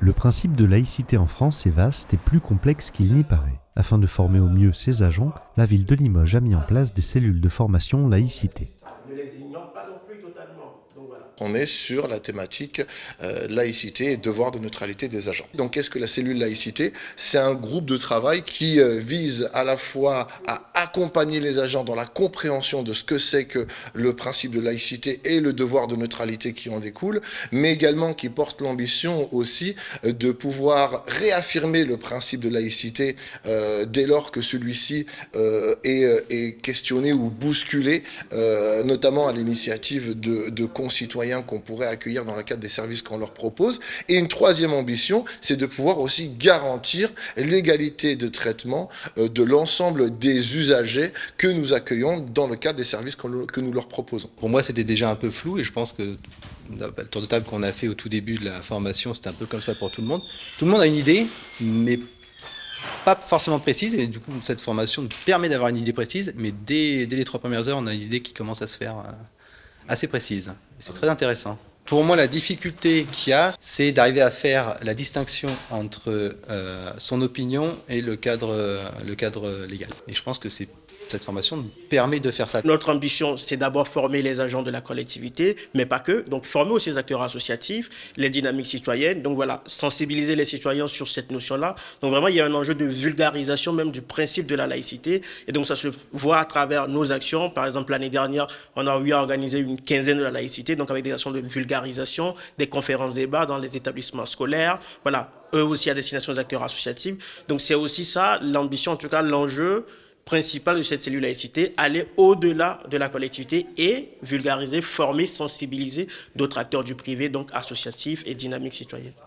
Le principe de laïcité en France est vaste et plus complexe qu'il n'y paraît. Afin de former au mieux ses agents, la ville de Limoges a mis en place des cellules de formation laïcité. On est sur la thématique laïcité et devoir de neutralité des agents. Donc qu'est-ce que la cellule laïcité? C'est un groupe de travail qui vise à la fois à accompagner les agents dans la compréhension de ce que c'est que le principe de laïcité et le devoir de neutralité qui en découle, mais également qui porte l'ambition aussi de pouvoir réaffirmer le principe de laïcité dès lors que celui-ci est questionné ou bousculé, notamment à l'initiative de concitoyens qu'on pourrait accueillir dans le cadre des services qu'on leur propose. Et une troisième ambition, c'est de pouvoir aussi garantir l'égalité de traitement de l'ensemble des usagers que nous accueillons dans le cadre des services que nous leur proposons. Pour moi, c'était déjà un peu flou et je pense que le tour de table qu'on a fait au tout début de la formation, c'était un peu comme ça pour tout le monde. Tout le monde a une idée, mais pas forcément précise, et du coup, cette formation permet d'avoir une idée précise, mais dès les 3 premières heures, on a une idée qui commence à se faire assez précise. C'est très intéressant. Pour moi, la difficulté qu'il y a, c'est d'arriver à faire la distinction entre son opinion et le cadre légal. Et je pense que cette formation nous permet de faire ça. Notre ambition, c'est d'abord former les agents de la collectivité, mais pas que. Donc, former aussi les acteurs associatifs, les dynamiques citoyennes. Donc, voilà, sensibiliser les citoyens sur cette notion-là. Donc, vraiment, il y a un enjeu de vulgarisation même du principe de la laïcité. Et donc, ça se voit à travers nos actions. Par exemple, l'année dernière, on a eu à organiser une quinzaine de la laïcité, donc avec des actions de vulgarisation, des conférences débats dans les établissements scolaires. Voilà, eux aussi à destination des acteurs associatifs. Donc, c'est aussi ça, l'ambition, en tout cas, l'enjeu principal de cette cellule laïcité, aller au-delà de la collectivité et vulgariser, former, sensibiliser d'autres acteurs du privé, donc associatifs et dynamiques citoyennes.